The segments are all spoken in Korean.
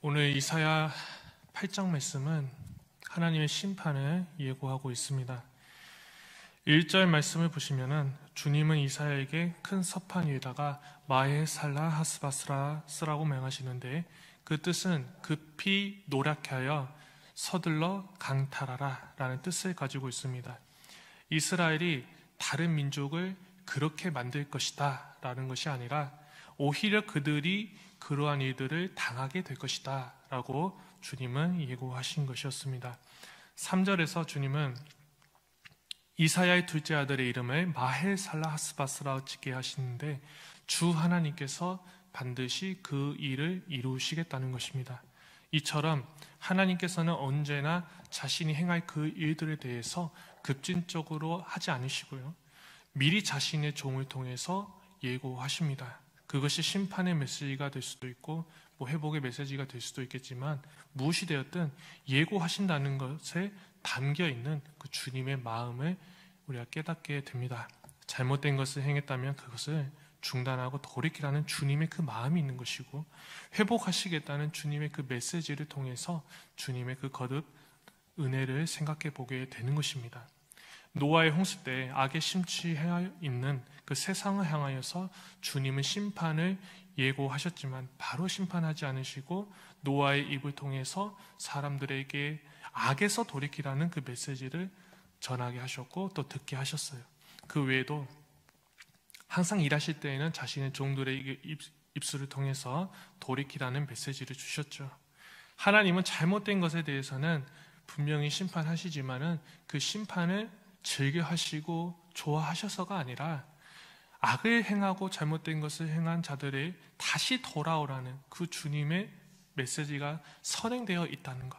오늘 이사야 8장 말씀은 하나님의 심판을 예고하고 있습니다. 1절 말씀을 보시면은 주님은 이사야에게 큰 서판 위에다가 마헤살라 하스바스라 쓰라고 명하시는데 그 뜻은 급히 노력하여 서둘러 강탈하라 라는 뜻을 가지고 있습니다. 이스라엘이 다른 민족을 그렇게 만들 것이다 라는 것이 아니라 오히려 그들이 그러한 일들을 당하게 될 것이다 라고 주님은 예고하신 것이었습니다. 3절에서 주님은 이사야의 둘째 아들의 이름을 마헬살라 하스바스라고 짓게 하시는데 주 하나님께서 반드시 그 일을 이루시겠다는 것입니다. 이처럼 하나님께서는 언제나 자신이 행할 그 일들에 대해서 급진적으로 하지 않으시고요, 미리 자신의 종을 통해서 예고하십니다. 그것이 심판의 메시지가 될 수도 있고 회복의 메시지가 될 수도 있겠지만 무엇이 되었든 예고하신다는 것에 담겨있는 그 주님의 마음을 우리가 깨닫게 됩니다. 잘못된 것을 행했다면 그것을 중단하고 돌이키라는 주님의 그 마음이 있는 것이고, 회복하시겠다는 주님의 그 메시지를 통해서 주님의 그 거듭 은혜를 생각해 보게 되는 것입니다. 노아의 홍수 때 악에 심취해 있는 그 세상을 향하여서 주님은 심판을 예고하셨지만 바로 심판하지 않으시고 노아의 입을 통해서 사람들에게 악에서 돌이키라는 그 메시지를 전하게 하셨고 또 듣게 하셨어요. 그 외에도 항상 일하실 때에는 자신의 종들의 입술을 통해서 돌이키라는 메시지를 주셨죠. 하나님은 잘못된 것에 대해서는 분명히 심판하시지만은 그 심판을 즐겨하시고 좋아하셔서가 아니라 악을 행하고 잘못된 것을 행한 자들의 다시 돌아오라는 그 주님의 메시지가 선행되어 있다는 것,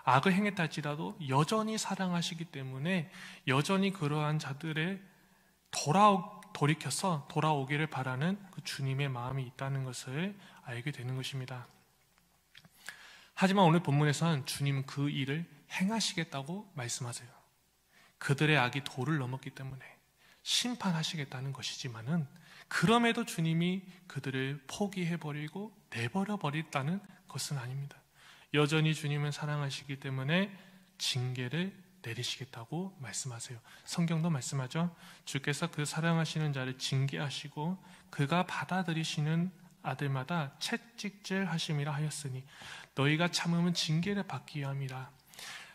악을 행했다 할지라도 여전히 사랑하시기 때문에 여전히 그러한 자들의 돌이켜서 돌아오기를 바라는 그 주님의 마음이 있다는 것을 알게 되는 것입니다. 하지만 오늘 본문에서는 주님은 그 일을 행하시겠다고 말씀하세요. 그들의 악이 도를 넘었기 때문에 심판하시겠다는 것이지만은 그럼에도 주님이 그들을 포기해버리고 내버려버렸다는 것은 아닙니다. 여전히 주님은 사랑하시기 때문에 징계를 내리시겠다고 말씀하세요. 성경도 말씀하죠. 주께서 그 사랑하시는 자를 징계하시고 그가 받아들이시는 아들마다 채찍질 하심이라 하였으니 너희가 참으면 징계를 받기 위함이라.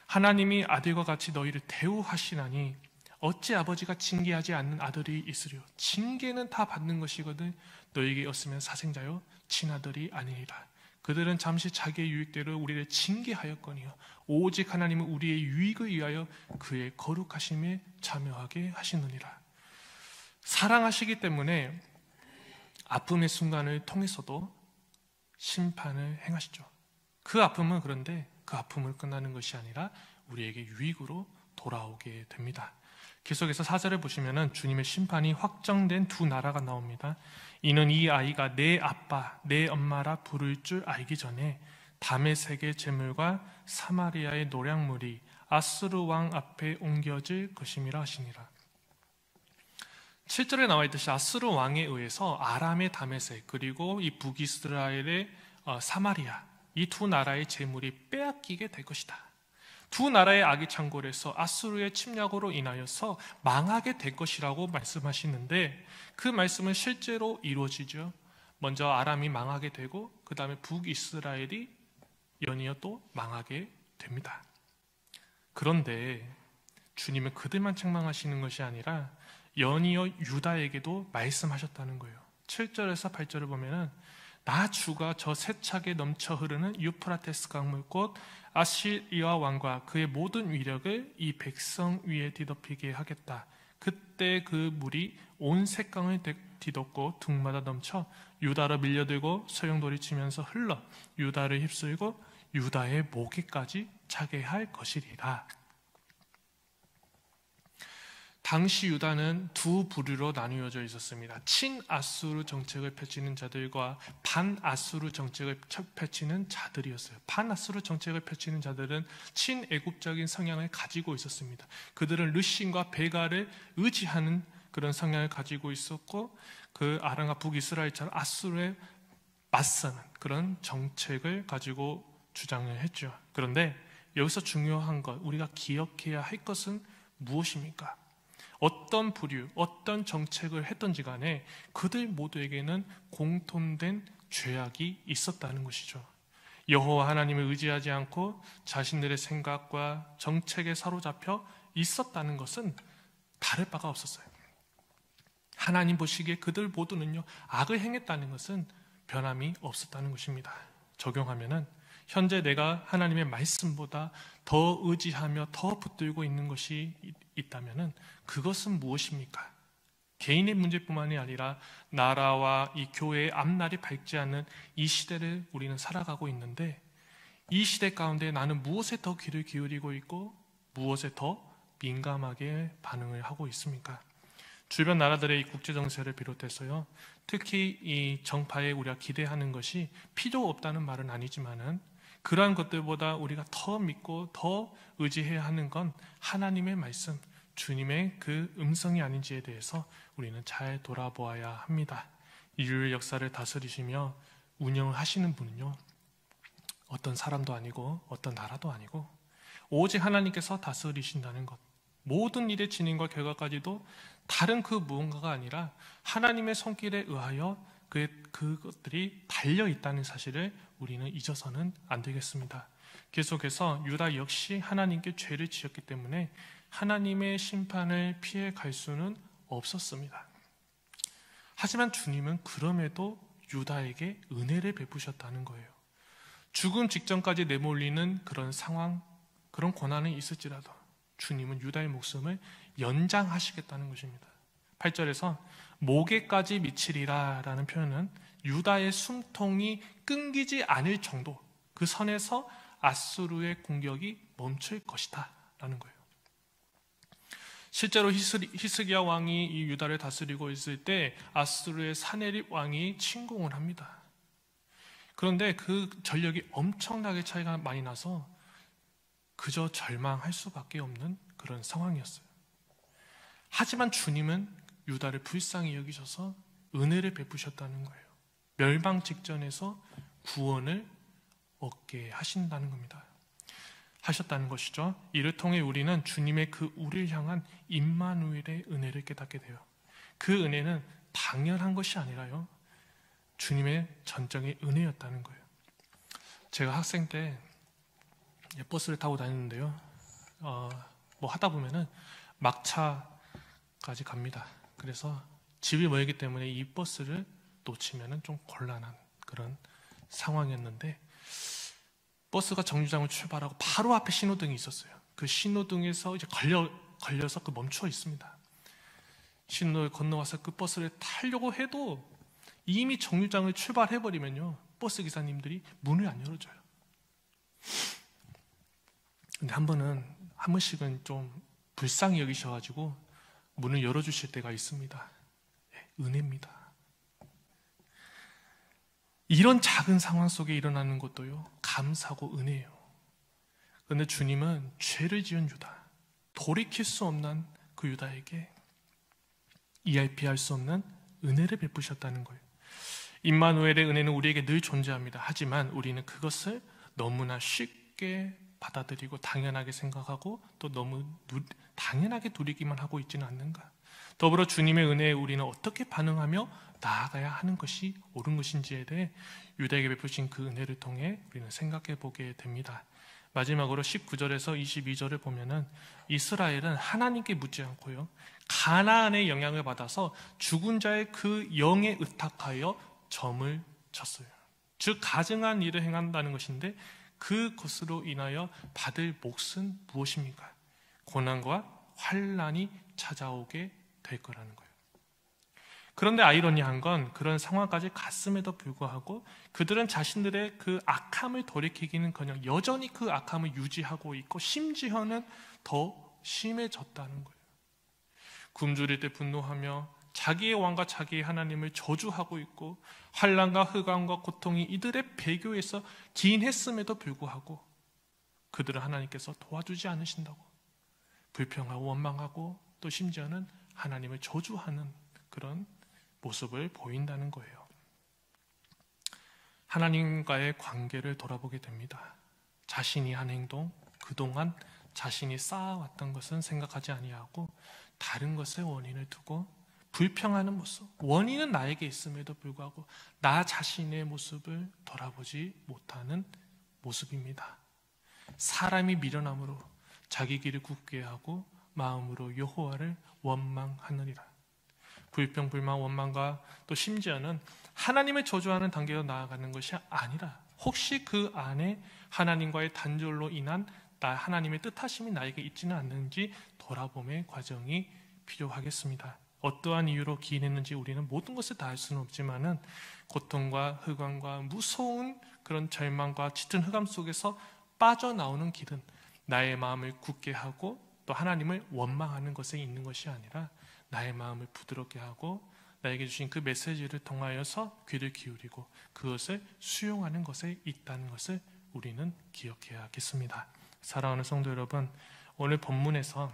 하나님이 아들과 같이 너희를 대우하시나니 어찌 아버지가 징계하지 않는 아들이 있으리요. 징계는 다 받는 것이거든 너희에게 없으면 사생자요 친아들이 아니니라. 그들은 잠시 자기의 유익대로 우리를 징계하였거니와 오직 하나님은 우리의 유익을 위하여 그의 거룩하심에 참여하게 하시느니라. 사랑하시기 때문에 아픔의 순간을 통해서도 심판을 행하시죠. 그 아픔은 그런데 그 아픔을 끝나는 것이 아니라 우리에게 유익으로 돌아오게 됩니다. 계속해서 4절을 보시면은 주님의 심판이 확정된 두 나라가 나옵니다. 이는 이 아이가 내 아빠, 내 엄마라 부를 줄 알기 전에 다메섹의 제물과 사마리아의 노략물이 아수르 왕 앞에 옮겨질 것임이라 하시니라. 7절에 나와 있듯이 아수르 왕에 의해서 아람의 다메섹 그리고 이 북이스라엘의 사마리아, 이 두 나라의 재물이 빼앗기게 될 것이다. 두 나라의 악이 창궐해서 아수르의 침략으로 인하여서 망하게 될 것이라고 말씀하시는데 그 말씀은 실제로 이루어지죠. 먼저 아람이 망하게 되고 그 다음에 북이스라엘이 연이어 또 망하게 됩니다. 그런데 주님은 그들만 책망하시는 것이 아니라 연이어 유다에게도 말씀하셨다는 거예요. 7절에서 8절을 보면은 나 주가 저 세차게 넘쳐 흐르는 유프라테스 강물 곧 아시리아 왕과 그의 모든 위력을 이 백성 위에 뒤덮이게 하겠다. 그때 그 물이 온 색강을 뒤덮고 둥마다 넘쳐 유다로 밀려들고 소용돌이치면서 흘러 유다를 휩쓸고 유다의 목에까지 차게 할 것이리라. 당시 유다는 두 부류로 나누어져 있었습니다. 친아수르 정책을 펼치는 자들과 반아수르 정책을 펼치는 자들이었어요. 반아수르 정책을 펼치는 자들은 친애국적인 성향을 가지고 있었습니다. 그들은 르신과 베가를 의지하는 그런 성향을 가지고 있었고 그 아람과 북이스라엘처럼 아수르의 맞서는 그런 정책을 가지고 주장을 했죠. 그런데 여기서 중요한 것, 우리가 기억해야 할 것은 무엇입니까? 어떤 부류, 어떤 정책을 했던지 간에 그들 모두에게는 공통된 죄악이 있었다는 것이죠. 여호와 하나님을 의지하지 않고 자신들의 생각과 정책에 사로잡혀 있었다는 것은 다를 바가 없었어요. 하나님 보시기에 그들 모두는요, 악을 행했다는 것은 변함이 없었다는 것입니다. 적용하면은 현재 내가 하나님의 말씀보다 더 의지하며 더 붙들고 있는 것이 있다면은 그것은 무엇입니까? 개인의 문제뿐만이 아니라 나라와 이 교회의 앞날이 밝지 않는 이 시대를 우리는 살아가고 있는데, 이 시대 가운데 나는 무엇에 더 귀를 기울이고 있고 무엇에 더 민감하게 반응을 하고 있습니까? 주변 나라들의 이 국제 정세를 비롯해서요, 특히 이 정파에 우리가 기대하는 것이 필요 없다는 말은 아니지만은 그러한 것들보다 우리가 더 믿고 더 의지해야 하는 건 하나님의 말씀, 주님의 그 음성이 아닌지에 대해서 우리는 잘 돌아보아야 합니다. 인류의 역사를 다스리시며 운영을 하시는 분은요, 어떤 사람도 아니고 어떤 나라도 아니고 오직 하나님께서 다스리신다는 것, 모든 일의 진행과 결과까지도 다른 그 무언가가 아니라 하나님의 손길에 의하여 그것들이 달려있다는 사실을 우리는 잊어서는 안 되겠습니다. 계속해서 유다 역시 하나님께 죄를 지었기 때문에 하나님의 심판을 피해 갈 수는 없었습니다. 하지만 주님은 그럼에도 유다에게 은혜를 베푸셨다는 거예요. 죽음 직전까지 내몰리는 그런 상황, 그런 고난이 있을지라도 주님은 유다의 목숨을 연장하시겠다는 것입니다. 8절에서 목에까지 미치리라 라는 표현은 유다의 숨통이 끊기지 않을 정도, 그 선에서 아수르의 공격이 멈출 것이다 라는 거예요. 실제로 히스기야 왕이 이 유다를 다스리고 있을 때 아수르의 사네립 왕이 침공을 합니다. 그런데 그 전력이 엄청나게 차이가 많이 나서 그저 절망할 수밖에 없는 그런 상황이었어요. 하지만 주님은 유다를 불쌍히 여기셔서 은혜를 베푸셨다는 거예요. 멸망 직전에서 구원을 얻게 하신다는 겁니다. 하셨다는 것이죠. 이를 통해 우리는 주님의 그 우리를 향한 임마누엘의 은혜를 깨닫게 돼요. 그 은혜는 당연한 것이 아니라요, 주님의 전적인 은혜였다는 거예요. 제가 학생 때 버스를 타고 다녔는데요, 뭐 하다 보면은 막차까지 갑니다. 그래서 집이 멀기 때문에 이 버스를 놓치면은 좀 곤란한 그런 상황이었는데, 버스가 정류장을 출발하고 바로 앞에 신호등이 있었어요. 그 신호등에서 이제 걸려서 그 멈춰 있습니다. 신호를 건너와서 그 버스를 타려고 해도 이미 정류장을 출발해버리면요, 버스 기사님들이 문을 안 열어줘요. 근데 한 번씩은 좀 불쌍히 여기셔가지고 문을 열어주실 때가 있습니다. 은혜입니다. 이런 작은 상황 속에 일어나는 것도요, 감사고 은혜예요. 그런데 주님은 죄를 지은 유다, 돌이킬 수 없는 그 유다에게 ERP 할 수 없는 은혜를 베푸셨다는 거예요. 임마누엘의 은혜는 우리에게 늘 존재합니다. 하지만 우리는 그것을 너무나 쉽게 받아들이고 당연하게 생각하고 또 너무 당연하게 누리기만 하고 있지는 않는가. 더불어 주님의 은혜에 우리는 어떻게 반응하며 나아가야 하는 것이 옳은 것인지에 대해 유다에게 베푸신 그 은혜를 통해 우리는 생각해 보게 됩니다. 마지막으로 19절에서 22절을 보면은 이스라엘은 하나님께 묻지 않고요, 가나안의 영향을 받아서 죽은 자의 그 영에 의탁하여 점을 쳤어요. 즉 가증한 일을 행한다는 것인데 그것으로 인하여 받을 몫은 무엇입니까? 고난과 환난이 찾아오게 될 거라는 거예요. 그런데 아이러니한 건 그런 상황까지 갔음에도 불구하고 그들은 자신들의 그 악함을 돌이키기는커녕 여전히 그 악함을 유지하고 있고 심지어는 더 심해졌다는 거예요. 굶주릴 때 분노하며 자기의 왕과 자기의 하나님을 저주하고 있고 환난과 흑암과 고통이 이들의 배교에서 기인했음에도 불구하고 그들은 하나님께서 도와주지 않으신다고 불평하고 원망하고 또 심지어는 하나님을 저주하는 그런 모습을 보인다는 거예요. 하나님과의 관계를 돌아보게 됩니다. 자신이 한 행동, 그동안 자신이 쌓아왔던 것은 생각하지 아니하고 다른 것에 원인을 두고 불평하는 모습, 원인은 나에게 있음에도 불구하고 나 자신의 모습을 돌아보지 못하는 모습입니다. 사람이 미련함으로 자기 길을 굳게 하고 마음으로 여호와를 원망하느니라. 불평, 불만, 원망과 또 심지어는 하나님을 저주하는 단계로 나아가는 것이 아니라 혹시 그 안에 하나님과의 단절로 인한 하나님의 뜻하심이 나에게 있지는 않는지 돌아봄의 과정이 필요하겠습니다. 어떠한 이유로 기인했는지 우리는 모든 것을 다 알 수는 없지만은 고통과 흑암과 무서운 그런 절망과 짙은 흑암 속에서 빠져나오는 길은 나의 마음을 굳게 하고 또 하나님을 원망하는 것에 있는 것이 아니라 나의 마음을 부드럽게 하고 나에게 주신 그 메시지를 통하여서 귀를 기울이고 그것을 수용하는 것에 있다는 것을 우리는 기억해야겠습니다. 사랑하는 성도 여러분, 오늘 본문에서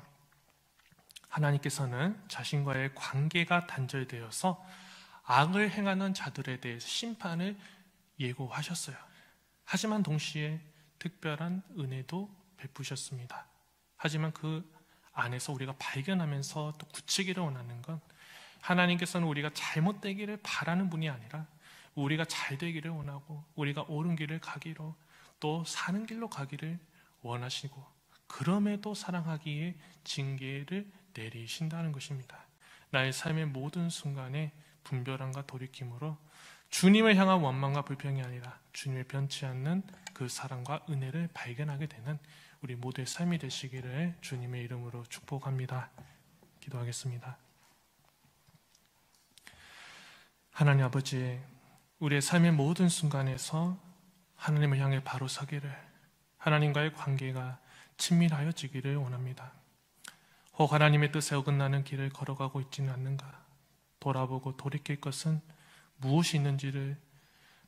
하나님께서는 자신과의 관계가 단절되어서 악을 행하는 자들에 대해서 심판을 예고하셨어요. 하지만 동시에 특별한 은혜도 베푸셨습니다. 하지만 그 안에서 우리가 발견하면서 또 굳히기를 원하는 건 하나님께서는 우리가 잘못되기를 바라는 분이 아니라 우리가 잘 되기를 원하고 우리가 옳은 길을 가기로 또 사는 길로 가기를 원하시고 그럼에도 사랑하기에 징계를 내리신다는 것입니다. 나의 삶의 모든 순간에 분별함과 돌이킴으로 주님을 향한 원망과 불평이 아니라 주님의 변치 않는 그 사랑과 은혜를 발견하게 되는 우리 모두의 삶이 되시기를 주님의 이름으로 축복합니다. 기도하겠습니다. 하나님 아버지, 우리의 삶의 모든 순간에서 하나님을 향해 바로 서기를, 하나님과의 관계가 친밀하여지기를 원합니다. 혹 하나님의 뜻에 어긋나는 길을 걸어가고 있지는 않는가, 돌아보고 돌이킬 것은 무엇이 있는지를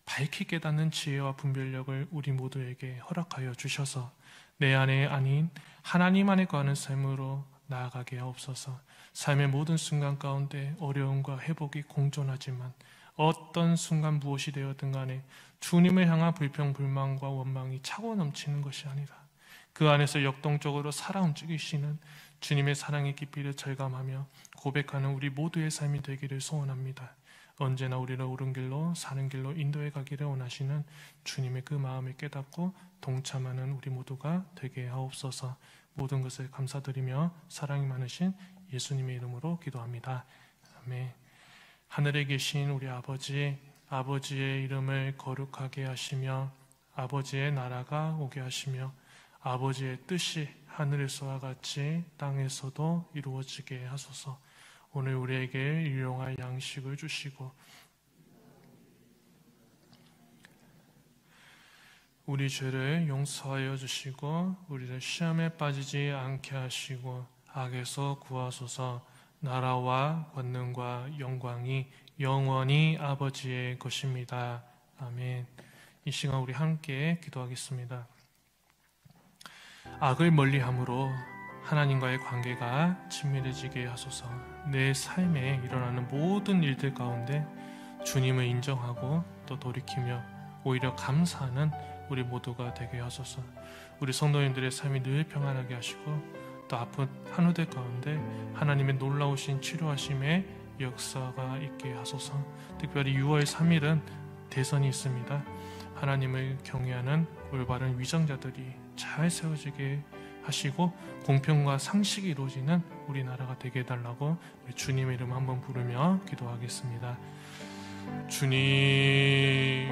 밝히 깨닫는 지혜와 분별력을 우리 모두에게 허락하여 주셔서 내 안에 아닌 하나님 안에 거하는 삶으로 나아가게 하옵소서. 삶의 모든 순간 가운데 어려움과 회복이 공존하지만 어떤 순간 무엇이 되었든 간에 주님을 향한 불평, 불만과 원망이 차고 넘치는 것이 아니라 그 안에서 역동적으로 살아 움직이시는 주님의 사랑의 깊이를 절감하며 고백하는 우리 모두의 삶이 되기를 소원합니다. 언제나 우리를 옳은 길로 사는 길로 인도해 가기를 원하시는 주님의 그 마음을 깨닫고 동참하는 우리 모두가 되게 하옵소서. 모든 것을 감사드리며 사랑이 많으신 예수님의 이름으로 기도합니다. 아멘. 하늘에 계신 우리 아버지, 아버지의 이름을 거룩하게 하시며 아버지의 나라가 오게 하시며 아버지의 뜻이 하늘에서와 같이 땅에서도 이루어지게 하소서. 오늘 우리에게 일용할 양식을 주시고 우리 죄를 용서하여 주시고 우리를 시험에 빠지지 않게 하시고 악에서 구하소서. 나라와 권능과 영광이 영원히 아버지의 것입니다. 아멘. 이 시간 우리 함께 기도하겠습니다. 악을 멀리함으로 하나님과의 관계가 친밀해지게 하소서. 내 삶에 일어나는 모든 일들 가운데 주님을 인정하고 또 돌이키며 오히려 감사하는 우리 모두가 되게 하소서. 우리 성도님들의 삶이 늘 평안하게 하시고 또 아픈 한우들 가운데 하나님의 놀라우신 치료하심의 역사가 있게 하소서. 특별히 6월 3일은 대선이 있습니다. 하나님을 경외하는 올바른 위정자들이 잘 세워지게 하시고 공평과 상식이 이루어지는 우리나라가 되게 해달라고 주님의 이름 한번 부르며 기도하겠습니다. 주님